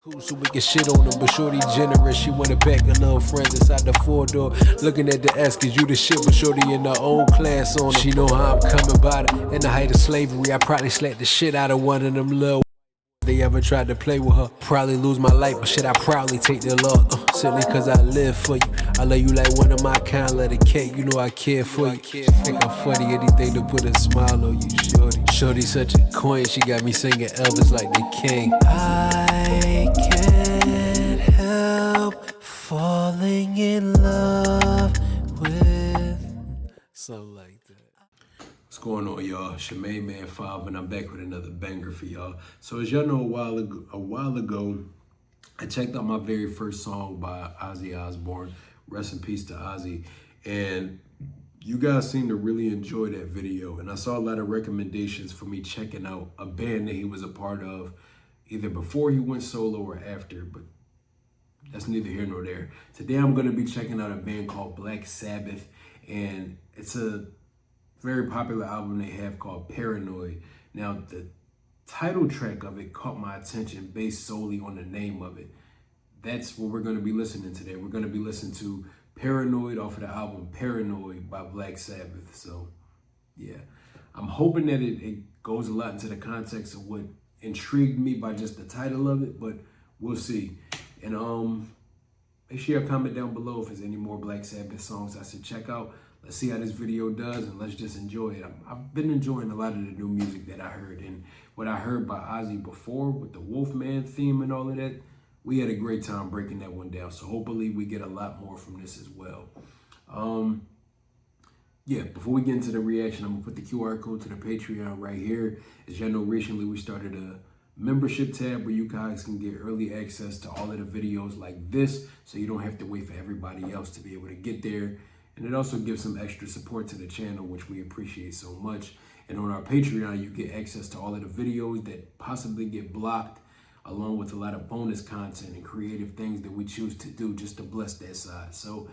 Cool, so we can shit on them, but shorty generous. She wanna pack her little friends inside the 4-door. Looking at the ass, cause you the shit, but shorty in her own class on her. She know how I'm coming by her. In the height of slavery, I probably slapped the shit out of one of them little they ever tried to play with her. Probably lose my life, but shit, I proudly take their love. Simply cause I live for you. I love you like one of my kind, let it cake. You know I care for you. Think I'm funny, anything to put a smile on you, shorty. Shorty such a queen, she got me singing Elvis like the king. I can't help falling in love with something like that. What's going on, y'all? It's your main man 5, and I'm back with another banger for y'all. So as y'all know, a while ago, I checked out my very first song by Ozzy Osbourne. Rest in peace to Ozzy. And you guys seem to really enjoy that video. And I saw a lot of recommendations for me checking out a band that he was a part of, either before he went solo or after, but that's neither here nor there. Today I'm gonna be checking out a band called Black Sabbath, and it's a very popular album they have called Paranoid. Now, the title track of it caught my attention based solely on the name of it. That's what we're gonna be listening to today. We're gonna be listening to Paranoid off of the album Paranoid by Black Sabbath. So, yeah. I'm hoping that it goes a lot into the context of what intrigued me by just the title of it, but we'll see. And make sure you comment down below if there's any more Black Sabbath songs I should check out. Let's see how this video does, and let's just enjoy it. I've been enjoying a lot of the new music that I heard, and what I heard by Ozzy before with the Wolfman theme and all of that, we had a great time breaking that one down. So hopefully we get a lot more from this as well. Yeah, before we get into the reaction, I'm gonna put the QR code to the Patreon right here. As y'all know, recently we started a membership tab where you guys can get early access to all of the videos like this, so you don't have to wait for everybody else to be able to get there. And it also gives some extra support to the channel, which we appreciate so much. And on our Patreon, you get access to all of the videos that possibly get blocked, along with a lot of bonus content and creative things that we choose to do just to bless that side. So,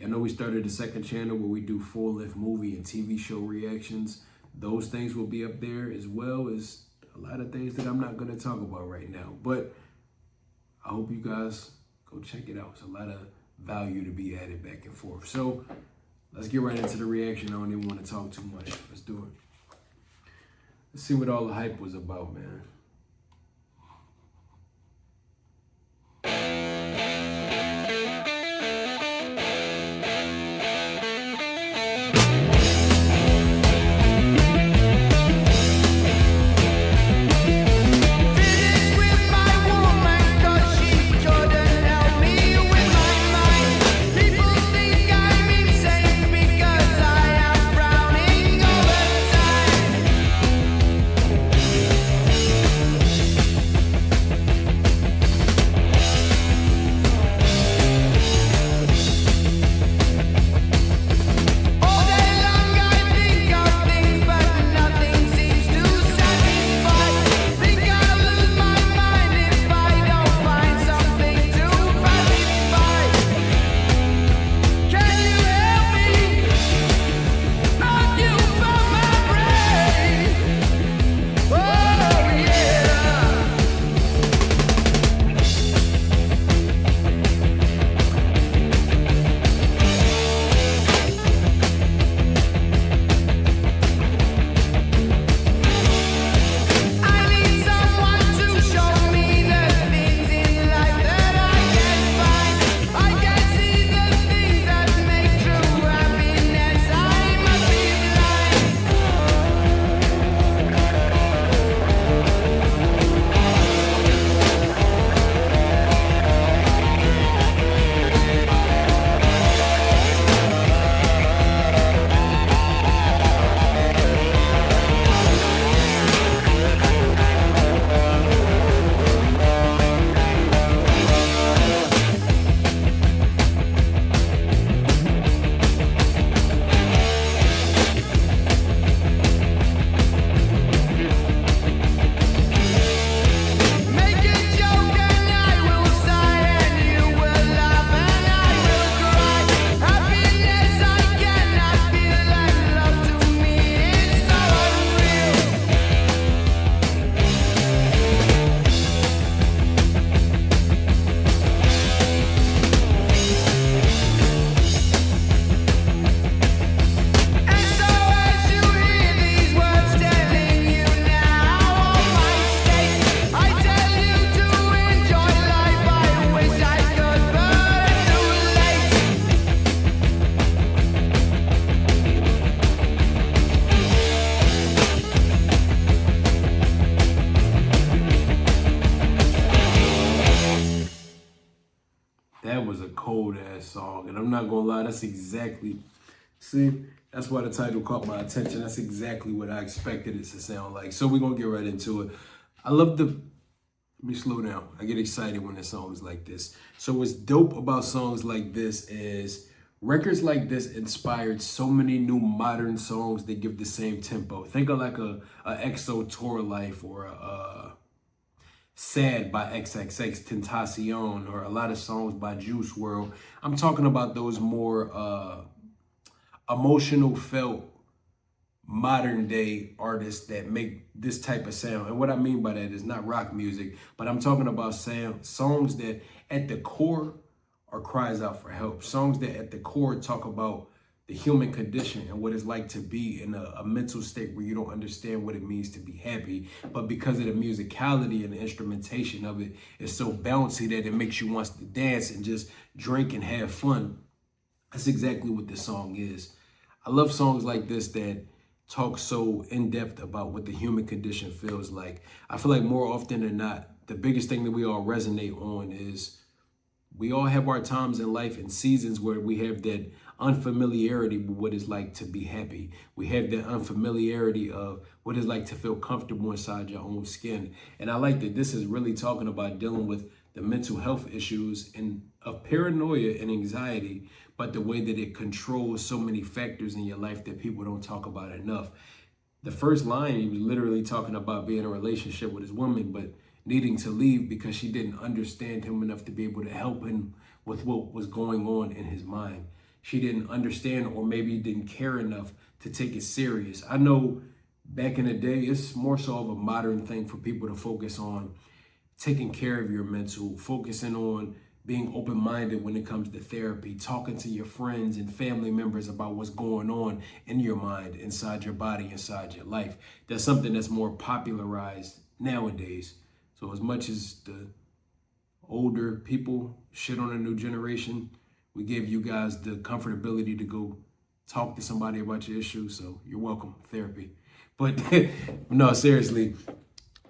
I know we started a second channel where we do full-length movie and TV show reactions. Those things will be up there, as well as a lot of things that I'm not going to talk about right now. But I hope you guys go check it out. It's a lot of value to be added back and forth. So let's get right into the reaction. I don't even want to talk too much. Let's do it. Let's see what all the hype was about, man. That was a cold ass song. And I'm not gonna lie, that's exactly, see, that's why the title caught my attention. That's exactly what I expected it to sound like. So we're gonna get right into it. I love the, let me slow down. I get excited when there's songs like this. So what's dope about songs like this is records like this inspired so many new modern songs that give the same tempo. Think of like a EXO Tour Life or a Sad by XXX Tentacion or a lot of songs by Juice WRLD. I'm talking about those more emotional felt modern day artists that make this type of sound. And what I mean by that is not rock music, but I'm talking about songs that at the core are cries out for help. Songs that at the core talk about the human condition and what it's like to be in a mental state where you don't understand what it means to be happy. But because of the musicality and the instrumentation of it is so bouncy that it makes you want to dance and just drink and have fun. That's exactly what this song is. I love songs like this that talk so in depth about what the human condition feels like. I feel like more often than not, the biggest thing that we all resonate on is we all have our times in life and seasons where we have that unfamiliarity with what it's like to be happy. We have that unfamiliarity of what it's like to feel comfortable inside your own skin. And I like that this is really talking about dealing with the mental health issues and of paranoia and anxiety, but the way that it controls so many factors in your life that people don't talk about enough. The first line, he was literally talking about being in a relationship with his woman, but needing to leave because she didn't understand him enough to be able to help him with what was going on in his mind. She didn't understand, or maybe didn't care enough to take it serious. I know back in the day, it's more so of a modern thing for people to focus on taking care of your mental, focusing on being open-minded when it comes to therapy, talking to your friends and family members about what's going on in your mind, inside your body, inside your life. That's something that's more popularized nowadays. So as much as the older people shit on the new generation, we give you guys the comfortability to go talk to somebody about your issues. So you're welcome, therapy. But no, seriously,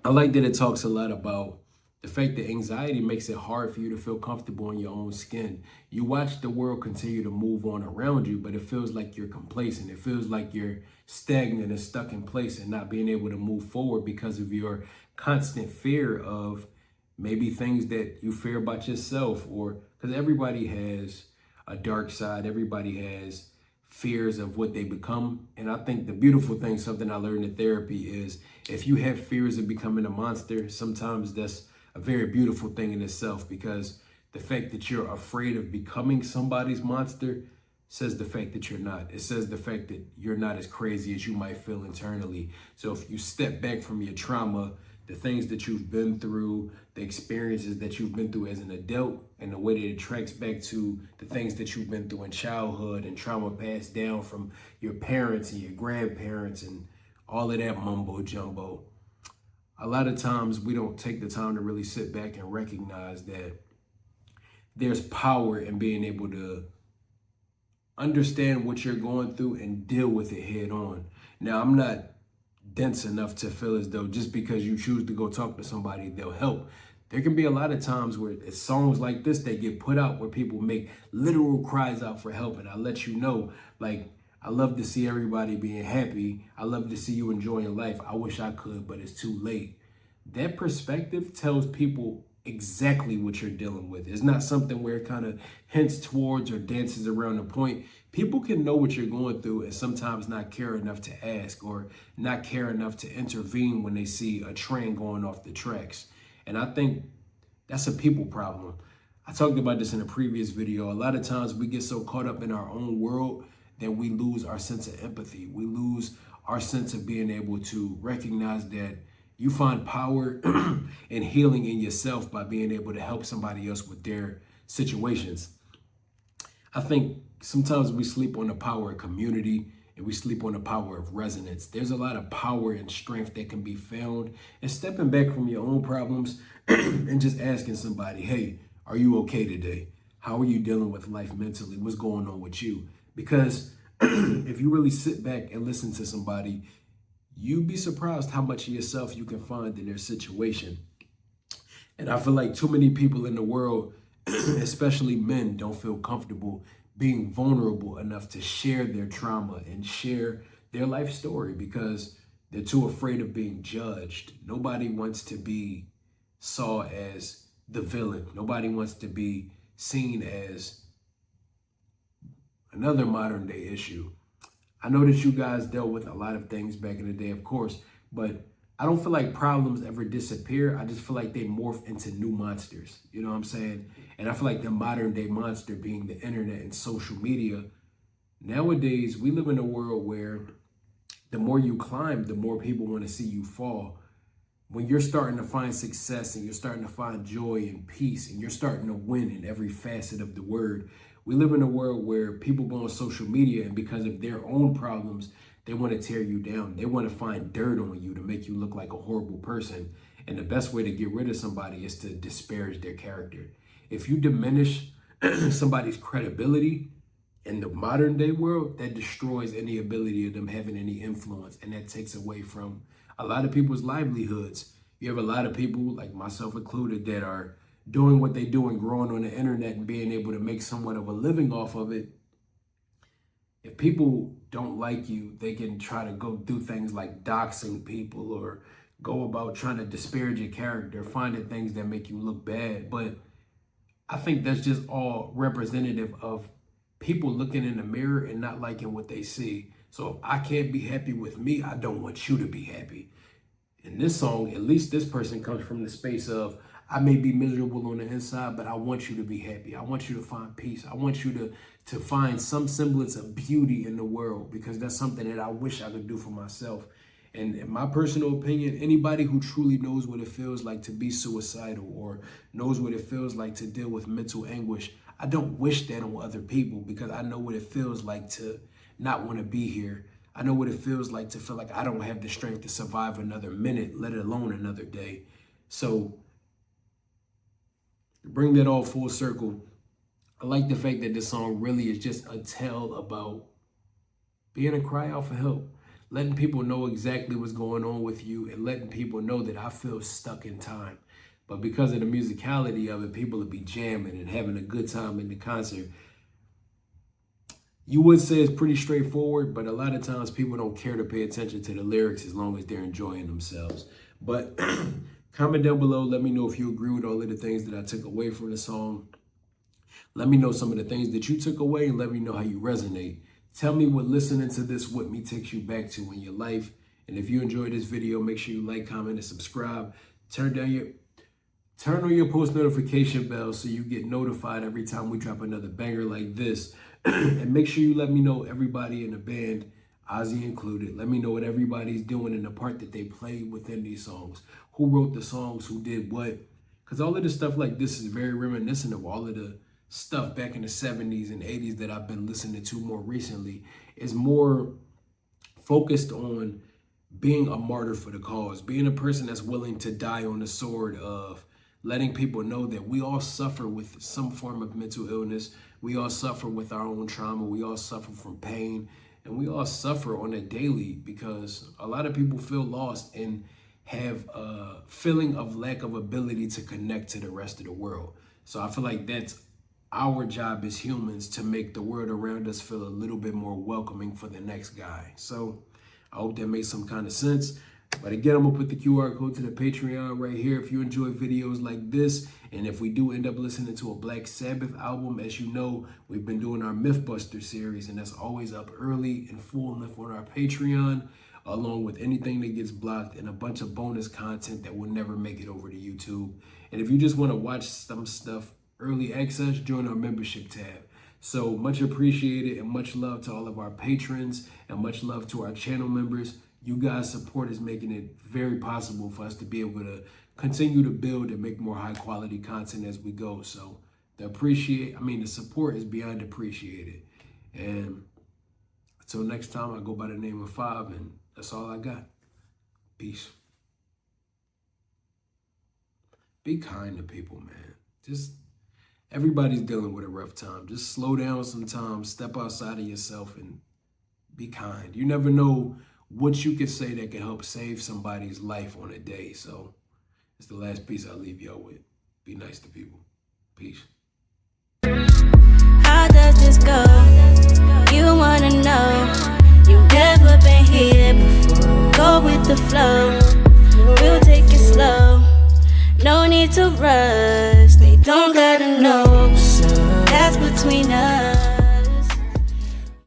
I like that it talks a lot about the fact that anxiety makes it hard for you to feel comfortable in your own skin. You watch the world continue to move on around you, but it feels like you're complacent. It feels like you're stagnant and stuck in place and not being able to move forward because of your constant fear of maybe things that you fear about yourself, or because everybody has a dark side. Everybody has fears of what they become. And I think the beautiful thing, something I learned in therapy, is if you have fears of becoming a monster, sometimes that's a very beautiful thing in itself, because the fact that you're afraid of becoming somebody's monster says the fact that you're not. It says the fact that you're not as crazy as you might feel internally. So if you step back from your trauma, the things that you've been through, the experiences that you've been through as an adult, and the way that it tracks back to the things that you've been through in childhood and trauma passed down from your parents and your grandparents and all of that mumbo jumbo. A lot of times we don't take the time to really sit back and recognize that there's power in being able to understand what you're going through and deal with it head on. Now, I'm not dense enough to feel as though just because you choose to go talk to somebody, they'll help. There can be a lot of times where it's songs like this that get put out where people make literal cries out for help. And I let you know, like, I love to see everybody being happy. I love to see you enjoying life. I wish I could, but it's too late. That perspective tells people exactly what you're dealing with. It's not something where it kind of hints towards or dances around the point. People can know what you're going through and sometimes not care enough to ask, or not care enough to intervene when they see a train going off the tracks. And I think that's a people problem. I talked about this in a previous video. A lot of times we get so caught up in our own world that we lose our sense of empathy. We lose our sense of being able to recognize that you find power and healing in yourself by being able to help somebody else with their situations. I think sometimes we sleep on the power of community and we sleep on the power of resonance. There's a lot of power and strength that can be found in stepping back from your own problems and just asking somebody, hey, are you okay today? How are you dealing with life mentally? What's going on with you? Because if you really sit back and listen to somebody, you'd be surprised how much of yourself you can find in their situation. And I feel like too many people in the world especially men, don't feel comfortable being vulnerable enough to share their trauma and share their life story because they're too afraid of being judged. Nobody wants to be saw as the villain. Nobody wants to be seen as another modern day issue. I know that you guys dealt with a lot of things back in the day, of course, but I don't feel like problems ever disappear. I just feel like they morph into new monsters. You know what I'm saying? And I feel like the modern day monster being the internet and social media. Nowadays, we live in a world where the more you climb, the more people want to see you fall. When you're starting to find success and you're starting to find joy and peace and you're starting to win in every facet of the word, we live in a world where people go on social media and because of their own problems, they want to tear you down. They want to find dirt on you to make you look like a horrible person. And the best way to get rid of somebody is to disparage their character. If you diminish somebody's credibility in the modern day world, that destroys any ability of them having any influence. And that takes away from a lot of people's livelihoods. You have a lot of people, like myself included, that are doing what they do and growing on the internet and being able to make somewhat of a living off of it. If people don't like you, they can try to go do things like doxing people or go about trying to disparage your character, finding things that make you look bad. But I think that's just all representative of people looking in the mirror and not liking what they see. So if I can't be happy with me, I don't want you to be happy. In this song, at least this person comes from the space of, I may be miserable on the inside, but I want you to be happy. I want you to find peace. I want you to find some semblance of beauty in the world because that's something that I wish I could do for myself. And in my personal opinion, anybody who truly knows what it feels like to be suicidal or knows what it feels like to deal with mental anguish, I don't wish that on other people because I know what it feels like to not want to be here. I know what it feels like to feel like I don't have the strength to survive another minute, let alone another day. So to bring that all full circle, I like the fact that this song really is just a tale about being a cry out for help, letting people know exactly what's going on with you and letting people know that I feel stuck in time. But because of the musicality of it, people will be jamming and having a good time in the concert. You would say it's pretty straightforward, but a lot of times people don't care to pay attention to the lyrics as long as they're enjoying themselves. But comment down below. Let me know if you agree with all of the things that I took away from the song. Let me know some of the things that you took away and let me know how you resonate. Tell me what listening to this with me takes you back to in your life. And if you enjoyed this video, make sure you like, comment, and subscribe. Turn on your post notification bell so you get notified every time we drop another banger like this. And make sure you let me know everybody in the band, Ozzy included. Let me know what everybody's doing in the part that they play within these songs. Who wrote the songs, who did what. Because all of the stuff like this is very reminiscent of all of the stuff back in the 70s and 80s that I've been listening to more recently. Is more focused on being a martyr for the cause, being a person that's willing to die on the sword of letting people know that we all suffer with some form of mental illness. We all suffer with our own trauma. We all suffer from pain. And we all suffer on a daily because a lot of people feel lost and have a feeling of lack of ability to connect to the rest of the world. So I feel like that's our job as humans, to make the world around us feel a little bit more welcoming for the next guy. So I hope that makes some kind of sense. But again, I'm going to put the QR code to the Patreon right here if you enjoy videos like this. And if we do end up listening to a Black Sabbath album, as you know, we've been doing our Mythbuster series, and that's always up early and full length on our Patreon, along with anything that gets blocked and a bunch of bonus content that will never make it over to YouTube. And if you just want to watch some stuff early access, join our membership tab. So much appreciated and much love to all of our patrons and much love to our channel members. You guys' support is making it very possible for us to be able to continue to build and make more high quality content as we go. So the support is beyond appreciated. And until next time, I go by the name of Five, and that's all I got. Peace. Be kind to people, man. Everybody's dealing with a rough time. Just slow down sometimes, step outside of yourself and be kind. You never know what you could say that can help save somebody's life on a day. So it's the last piece I'll leave y'all with. Be nice to people. Peace. How does this go? You wanna know? You've never been here before. Go with the flow. We'll take it slow. No need to rush.